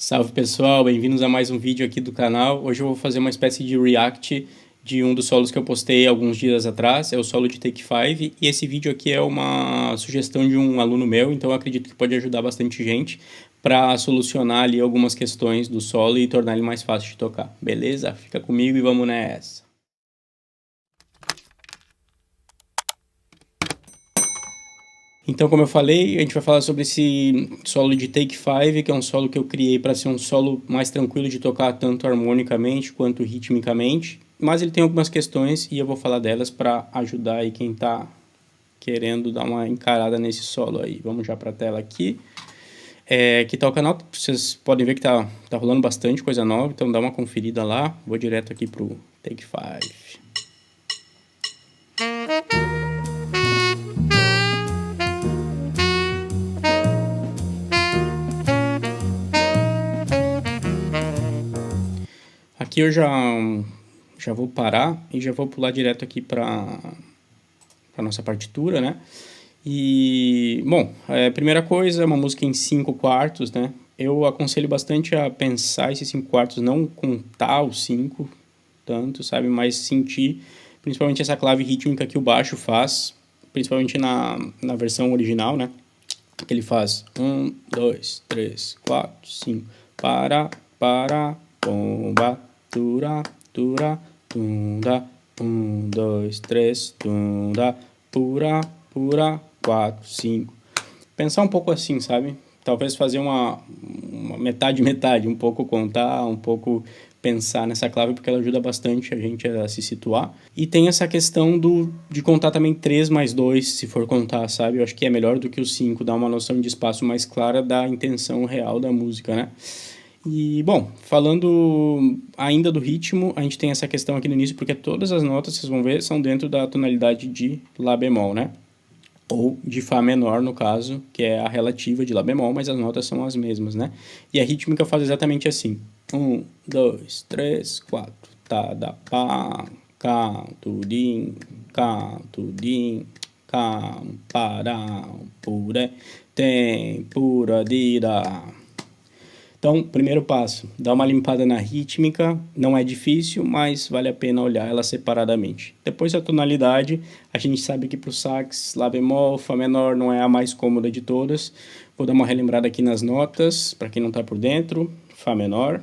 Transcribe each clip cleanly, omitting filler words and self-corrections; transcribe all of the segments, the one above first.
Salve pessoal, bem-vindos a mais um vídeo aqui do canal. Hoje eu vou fazer uma espécie de react de um dos solos que eu postei alguns dias atrás, é o solo de Take 5, e esse vídeo aqui é uma sugestão de um aluno meu, então eu acredito que pode ajudar bastante gente para solucionar ali algumas questões do solo e tornar ele mais fácil de tocar, beleza? Fica comigo e vamos nessa! Então, como eu falei, a gente vai falar sobre esse solo de Take 5, que é um solo que eu criei para ser um solo mais tranquilo de tocar tanto harmonicamente quanto ritmicamente, mas ele tem algumas questões e eu vou falar delas para ajudar aí quem está querendo dar uma encarada nesse solo aí. Vamos já para a tela aqui. Aqui está o canal, vocês podem ver que tá rolando bastante coisa nova, então dá uma conferida lá. Vou direto aqui pro Take 5. Aqui eu já vou parar e já vou pular direto aqui para a nossa partitura, né? E, bom, primeira coisa, uma música em 5/4, né? Eu aconselho bastante a pensar esses 5/4, não contar os 5 tanto, sabe? Mas sentir, principalmente essa clave rítmica que o baixo faz, principalmente na versão original, né? Que ele faz 1, 2, 3, 4, 5, para, bomba, tura, tura, tunda, 1, 2, 3, tunda, pura, 4, 5. Pensar um pouco assim, sabe? Talvez fazer uma metade, um pouco contar, um pouco pensar nessa clave, porque ela ajuda bastante a gente a se situar. E tem essa questão de contar também 3 mais 2, se for contar, sabe? Eu acho que é melhor do que o 5, dá uma noção de espaço mais clara da intenção real da música, né? E, bom, falando ainda do ritmo, a gente tem essa questão aqui no início, porque todas as notas, vocês vão ver, são dentro da tonalidade de Lá bemol, né? Ou de Fá menor, no caso, que é a relativa de Lá bemol, mas as notas são as mesmas, né? E a rítmica faz exatamente assim. 1, 2, 3, 4. Tá, da, pá, cá, tudim, cá, pará, puré, tem, pura, dira. Então, primeiro passo, dá uma limpada na rítmica, não é difícil, mas vale a pena olhar ela separadamente. Depois a tonalidade, a gente sabe que para o sax, Lá bemol, Fá menor não é a mais cômoda de todas. Vou dar uma relembrada aqui nas notas, para quem não está por dentro. Fá menor.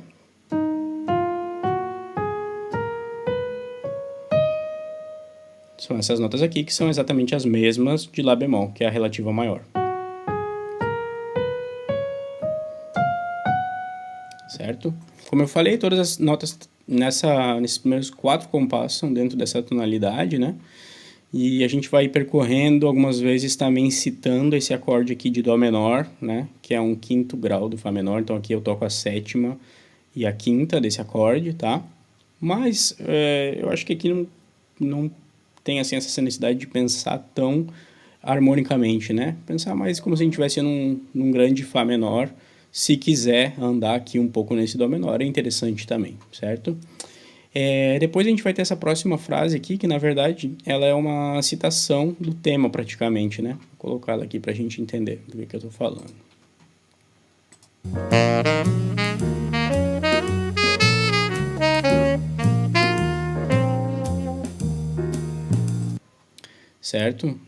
São essas notas aqui que são exatamente as mesmas de Lá bemol, que é a relativa maior. Certo? Como eu falei, todas as notas nesses primeiros 4 compassos são dentro dessa tonalidade, né? E a gente vai percorrendo algumas vezes também citando esse acorde aqui de Dó menor, né? Que é um 5º grau do Fá menor, então aqui eu toco a 7ª e a 5ª desse acorde, tá? Mas eu acho que aqui não tem assim essa necessidade de pensar tão harmonicamente, né? Pensar mais como se a gente estivesse num grande Fá menor. Se quiser andar aqui um pouco nesse Dó menor, é interessante também, certo? Depois a gente vai ter essa próxima frase aqui, que na verdade ela é uma citação do tema praticamente, né? Vou colocar ela aqui pra gente entender do que eu tô falando. Certo?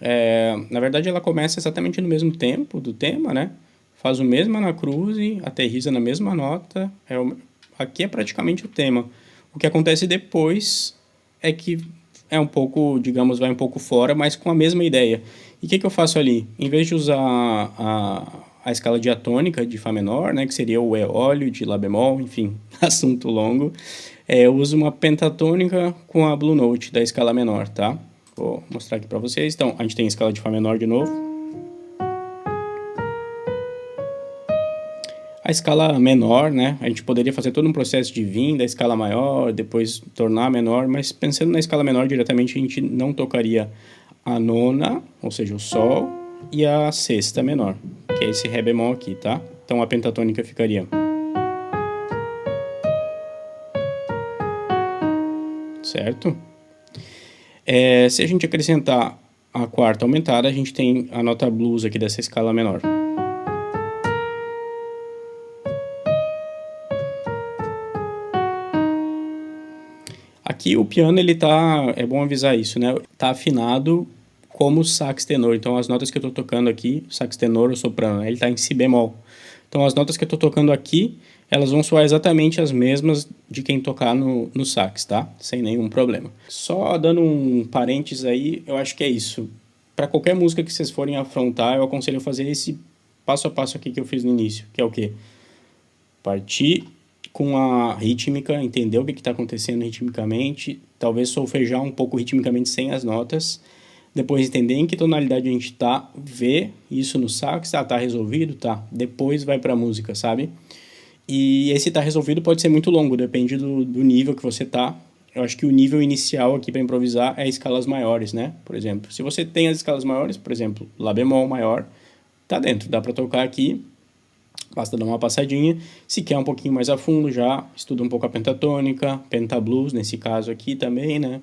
Na verdade ela começa exatamente no mesmo tempo do tema, né? Faz o mesmo anacruze, aterriza na mesma nota, aqui é praticamente o tema. O que acontece depois é que é um pouco, digamos, vai um pouco fora, mas com a mesma ideia. E o que eu faço ali? Em vez de usar a escala diatônica de Fá menor, né, que seria o eólio de Lá bemol, enfim, assunto longo, eu uso uma pentatônica com a Blue Note da escala menor, tá? Vou mostrar aqui para vocês. Então, a gente tem a escala de Fá menor de novo. A escala menor, né? A gente poderia fazer todo um processo de vir da escala maior, depois tornar menor, mas pensando na escala menor diretamente, a gente não tocaria a nona, ou seja, o Sol, e a sexta menor, que é esse Ré bemol aqui, tá? Então a pentatônica ficaria... Certo? Se a gente acrescentar a quarta aumentada, a gente tem a nota blues aqui dessa escala menor. Aqui o piano, ele tá, é bom avisar isso, né? Tá afinado como sax tenor. Então, as notas que eu tô tocando aqui, sax tenor ou soprano, ele tá em si bemol. Então, as notas que eu tô tocando aqui, elas vão soar exatamente as mesmas de quem tocar no sax, tá? Sem nenhum problema. Só dando um parênteses aí, eu acho que é isso. Para qualquer música que vocês forem afrontar, eu aconselho fazer esse passo a passo aqui que eu fiz no início, que é o quê? Partir com a rítmica, entender o que está acontecendo ritmicamente, talvez solfejar um pouco ritmicamente sem as notas, depois entender em que tonalidade a gente está, ver isso no sax, tá resolvido, tá, depois vai para a música, sabe? E esse tá resolvido pode ser muito longo, depende do nível que você tá. Eu acho que o nível inicial aqui para improvisar é escalas maiores, né? Por exemplo, se você tem as escalas maiores, por exemplo, Lá bemol maior, tá dentro, dá para tocar aqui, basta dar uma passadinha. Se quer um pouquinho mais a fundo, já estuda um pouco a pentatônica, pentablues, nesse caso aqui também, né?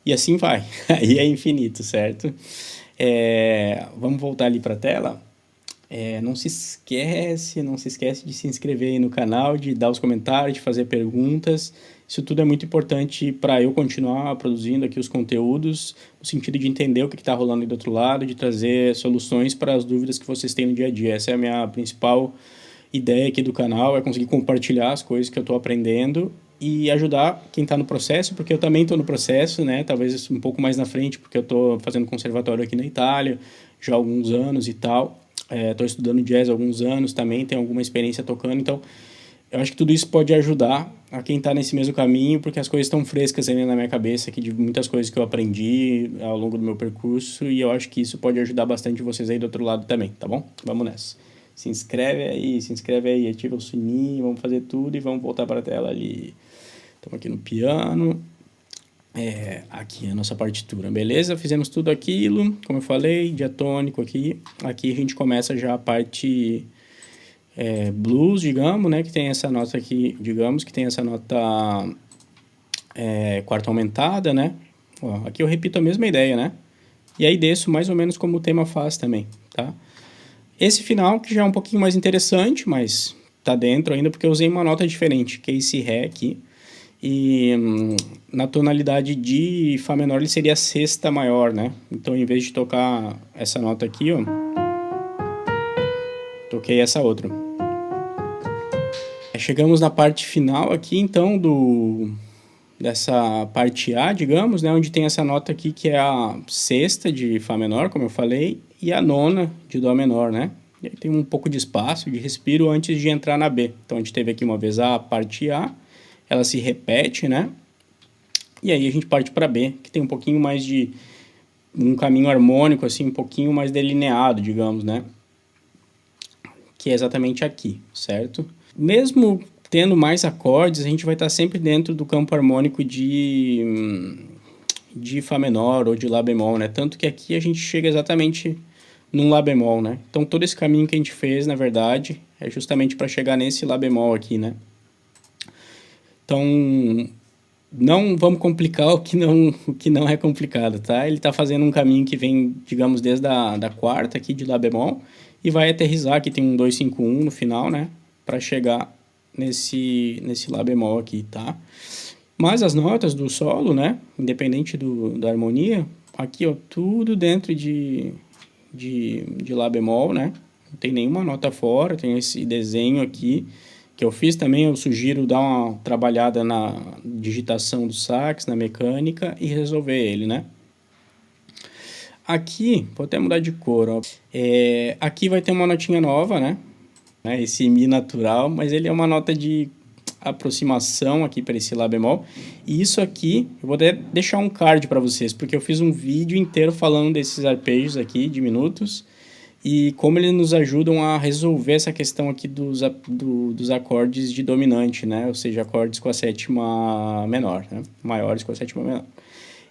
E assim vai. Aí é infinito, certo? Vamos voltar ali para a tela. Não se esquece de se inscrever aí no canal, de dar os comentários, de fazer perguntas. Isso tudo é muito importante para eu continuar produzindo aqui os conteúdos, no sentido de entender o que está rolando aí do outro lado, de trazer soluções para as dúvidas que vocês têm no dia a dia. Essa é a minha principal ideia aqui do canal, é conseguir compartilhar as coisas que eu estou aprendendo e ajudar quem está no processo, porque eu também estou no processo, né? Talvez um pouco mais na frente, porque eu estou fazendo conservatório aqui na Itália já há alguns anos e tal. Estou estudando jazz há alguns anos também, tenho alguma experiência tocando, então eu acho que tudo isso pode ajudar a quem está nesse mesmo caminho, porque as coisas estão frescas ainda na minha cabeça aqui, de muitas coisas que eu aprendi ao longo do meu percurso, e eu acho que isso pode ajudar bastante vocês aí do outro lado também, tá bom? Vamos nessa. Se inscreve aí, ativa o sininho, vamos fazer tudo e vamos voltar para a tela ali. Estamos aqui no piano. Aqui é a nossa partitura, beleza? Fizemos tudo aquilo, como eu falei, diatônico aqui. Aqui a gente começa já a parte blues, digamos, né? Que tem essa nota aqui, digamos, que tem essa nota quarta aumentada, né? Ó, aqui eu repito a mesma ideia, né? E aí desço mais ou menos como o tema faz também, tá? Esse final que já é um pouquinho mais interessante, mas tá dentro ainda porque eu usei uma nota diferente, que é esse Ré aqui. E na tonalidade de Fá menor ele seria a sexta maior, né? Então, em vez de tocar essa nota aqui, ó, toquei essa outra. Chegamos na parte final aqui, então, dessa parte A, digamos, né? Onde tem essa nota aqui que é a sexta de Fá menor, como eu falei, e a nona de Dó menor, né? E aí tem um pouco de espaço, de respiro antes de entrar na B. Então, a gente teve aqui uma vez a parte A, ela se repete, né? E aí a gente parte para B, que tem um pouquinho mais de um caminho harmônico, assim, um pouquinho mais delineado, digamos, né? Que é exatamente aqui, certo? Mesmo tendo mais acordes, a gente vai estar sempre dentro do campo harmônico de Fá menor ou de Lá bemol, né? Tanto que aqui a gente chega exatamente num Lá bemol, né? Então todo esse caminho que a gente fez, na verdade, é justamente para chegar nesse Lá bemol aqui, né? Então, não vamos complicar o que não é complicado, tá? Ele está fazendo um caminho que vem, digamos, desde da quarta aqui de Lá bemol e vai aterrissar, aqui tem um 2-5-1 no final, né? Para chegar nesse Lá bemol aqui, tá? Mas as notas do solo, né? Independente da harmonia, aqui, ó, tudo dentro de Lá bemol, né? Não tem nenhuma nota fora, tem esse desenho aqui que eu fiz também. Eu sugiro dar uma trabalhada na digitação do sax, na mecânica e resolver ele, né? Aqui, vou até mudar de cor, ó. Aqui vai ter uma notinha nova, né? Esse Mi natural, mas ele é uma nota de aproximação aqui para esse Lá bemol. E isso aqui, eu vou deixar um card para vocês, porque eu fiz um vídeo inteiro falando desses arpejos aqui, de minutos, e como eles nos ajudam a resolver essa questão aqui dos acordes de dominante, né? Ou seja, acordes com a sétima menor, né? Maiores com a sétima menor.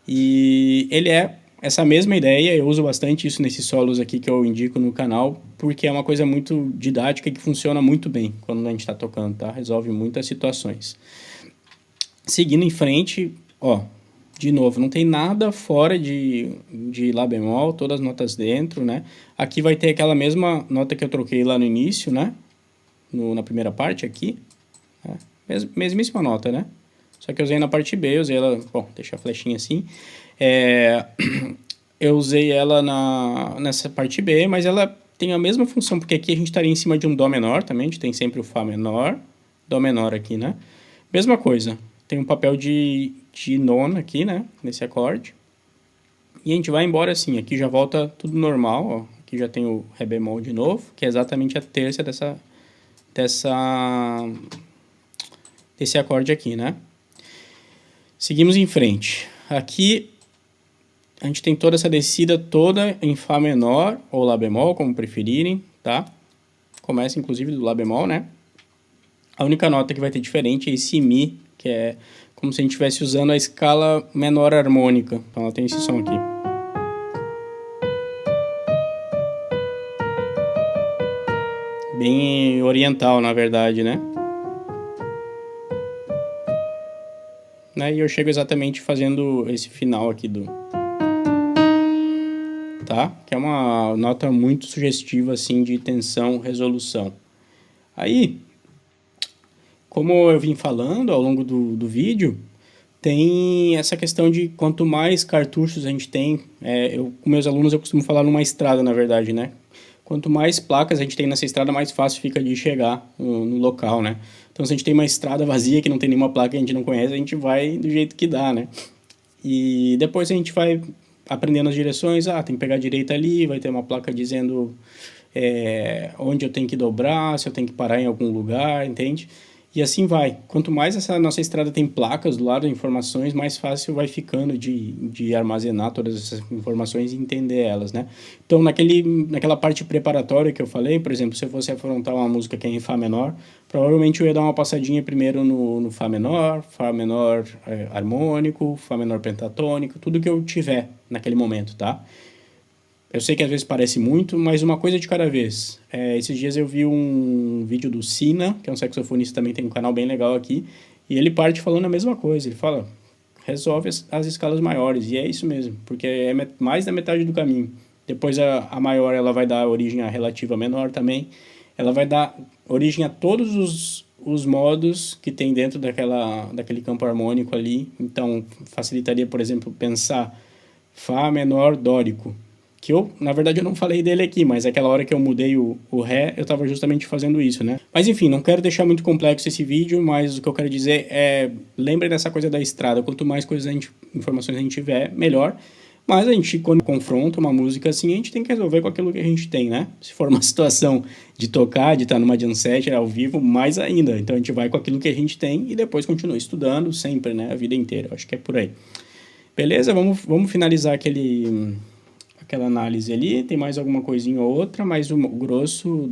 E ele é essa mesma ideia, eu uso bastante isso nesses solos aqui que eu indico no canal, porque é uma coisa muito didática e que funciona muito bem quando a gente está tocando, tá? Resolve muitas situações. Seguindo em frente, ó, de novo, não tem nada fora de Lá bemol, todas as notas dentro, né? Aqui vai ter aquela mesma nota que eu troquei lá no início, né? Na primeira parte aqui. Mesmíssima nota, né? Só que eu usei na parte B, usei ela... Bom, deixa a flechinha assim. É, eu usei ela nessa parte B, mas ela tem a mesma função, porque aqui a gente estaria em cima de um Dó menor também, a gente tem sempre o Fá menor, Dó menor aqui, né? Mesma coisa, tem um papel de nona aqui, né? Nesse acorde. E a gente vai embora assim, aqui já volta tudo normal, ó. Aqui já tem o Ré bemol de novo, que é exatamente a terça desse acorde aqui, né? Seguimos em frente. Aqui a gente tem toda essa descida toda em Fá menor ou Lá bemol, como preferirem, tá? Começa inclusive do Lá bemol, né? A única nota que vai ter diferente é esse Mi, que é como se a gente estivesse usando a escala menor harmônica. Então ela tem esse som aqui. Bem oriental, na verdade, né? E eu chego exatamente fazendo esse final aqui do... Tá? Que é uma nota muito sugestiva, assim, de tensão, resolução. Aí, como eu vim falando ao longo do vídeo, tem essa questão de quanto mais cartuchos a gente tem... com meus alunos eu costumo falar numa estrada, na verdade, né? Quanto mais placas a gente tem nessa estrada, mais fácil fica de chegar no local, né? Então, se a gente tem uma estrada vazia que não tem nenhuma placa que a gente não conhece, a gente vai do jeito que dá, né? E depois a gente vai aprendendo as direções. Tem que pegar a direita ali, vai ter uma placa dizendo onde eu tenho que dobrar, se eu tenho que parar em algum lugar, entende? E assim vai. Quanto mais essa nossa estrada tem placas do lado, informações, mais fácil vai ficando de armazenar todas essas informações e entender elas, né? Então, naquela parte preparatória que eu falei, por exemplo, se eu fosse afrontar uma música que é em Fá menor, provavelmente eu ia dar uma passadinha primeiro no Fá menor harmônico, Fá menor pentatônico, tudo que eu tiver naquele momento, tá? Eu sei que às vezes parece muito, mas uma coisa de cada vez. Esses dias eu vi um vídeo do Sina, que é um saxofonista, também tem um canal bem legal aqui, e ele parte falando a mesma coisa. Ele fala, resolve as escalas maiores, e é isso mesmo, porque é mais da metade do caminho. Depois a maior ela vai dar origem à relativa menor também. Ela vai dar origem a todos os modos que tem dentro daquele campo harmônico ali. Então, facilitaria, por exemplo, pensar Fá menor dórico, que na verdade eu não falei dele aqui, mas aquela hora que eu mudei o Ré, eu estava justamente fazendo isso, né? Mas enfim, não quero deixar muito complexo esse vídeo, mas o que eu quero dizer é, lembre dessa coisa da estrada, quanto mais informações a gente tiver, melhor. Mas a gente, quando confronta uma música assim, a gente tem que resolver com aquilo que a gente tem, né? Se for uma situação de tocar, de estar numa jam set ao vivo, mais ainda. Então a gente vai com aquilo que a gente tem e depois continua estudando sempre, né? A vida inteira, eu acho que é por aí. Beleza? Vamos finalizar aquela análise ali, tem mais alguma coisinha ou outra, mas o grosso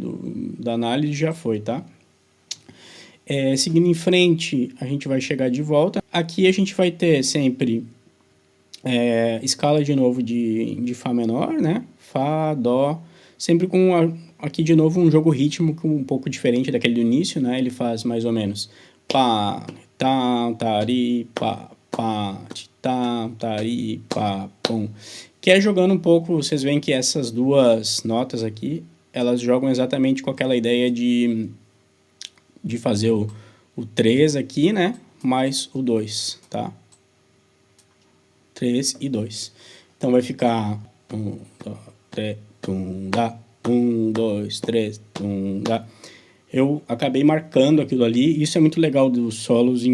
da análise já foi, tá? Seguindo em frente, a gente vai chegar de volta. Aqui a gente vai ter sempre escala de novo de Fá menor, né? Fá, Dó, sempre com aqui de novo um jogo rítmico um pouco diferente daquele do início, né? Ele faz mais ou menos Pá, Tá, Tari, Pá, Pá, Tá, Tari, Pá, Pum. Que é jogando um pouco, vocês veem que essas duas notas aqui, elas jogam exatamente com aquela ideia de fazer o 3 aqui, né? Mais o 2, tá? 3 e 2. Então vai ficar 1, 2, 3, tum, dá, 1, 2, 3, tum, dá. Eu acabei marcando aquilo ali. Isso é muito legal dos solos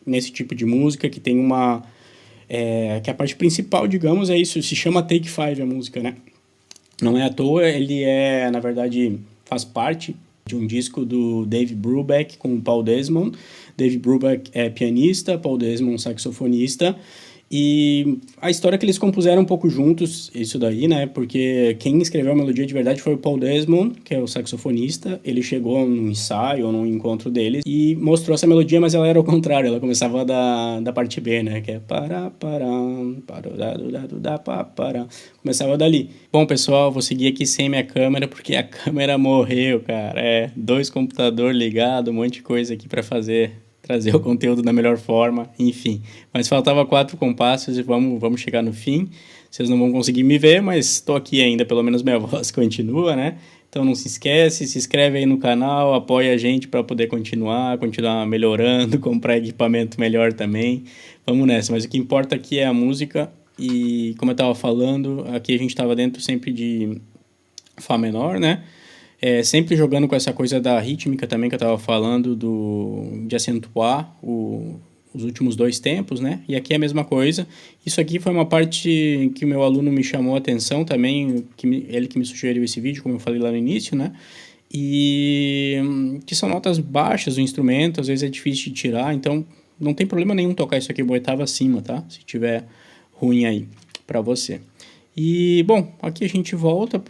nesse tipo de música, que tem que a parte principal, digamos, é isso, se chama Take 5 a música, né? Não é à toa, ele na verdade, faz parte de um disco do Dave Brubeck com o Paul Desmond. Dave Brubeck é pianista, Paul Desmond saxofonista, e a história que eles compuseram um pouco juntos, isso daí, né? Porque quem escreveu a melodia de verdade foi o Paul Desmond, que é o saxofonista. Ele chegou num ensaio ou num encontro deles e mostrou essa melodia, mas ela era ao contrário. Ela começava da parte B, né? Que é para, para. Começava dali. Bom, pessoal, vou seguir aqui sem minha câmera, porque a câmera morreu, cara. 2 computadores ligados, um monte de coisa aqui para trazer o conteúdo da melhor forma, enfim. Mas faltava 4 compassos e vamos chegar no fim. Vocês não vão conseguir me ver, mas estou aqui ainda, pelo menos minha voz continua, né? Então Então não se esquece, se inscreve aí no canal, apoia a gente para poder continuar melhorando, comprar equipamento melhor também. Vamos nessa, mas o que importa aqui é a música e, como eu estava falando, aqui a gente estava dentro sempre de Fá menor, né? Sempre jogando com essa coisa da rítmica também que eu estava falando, de acentuar os últimos dois tempos, né? E aqui é a mesma coisa. Isso aqui foi uma parte que o meu aluno me chamou a atenção também, ele que me sugeriu esse vídeo, como eu falei lá no início, né? E que são notas baixas do instrumento, às vezes é difícil de tirar, então não tem problema nenhum tocar isso aqui uma oitava acima, tá? Se tiver ruim aí para você. E, bom, aqui a gente volta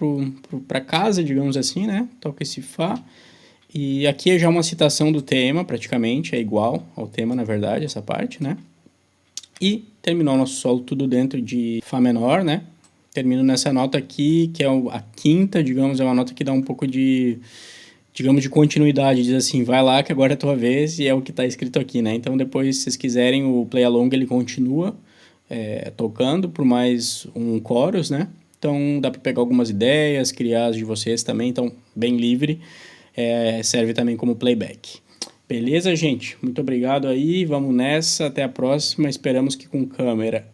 para casa, digamos assim, né? Toca esse Fá. E aqui é já uma citação do tema, praticamente, é igual ao tema, na verdade, essa parte, né? E terminou o nosso solo tudo dentro de Fá menor, né? Termino nessa nota aqui, que é a quinta, digamos, é uma nota que dá um pouco de, digamos, de continuidade. Diz assim, vai lá que agora é a tua vez, e é o que está escrito aqui, né? Então, depois, se vocês quiserem, o play along, ele continua tocando por mais um chorus, né? Então, dá para pegar algumas ideias, criar as de vocês também, então, bem livre. Serve também como playback. Beleza, gente? Muito obrigado aí, vamos nessa, até a próxima, esperamos que com câmera.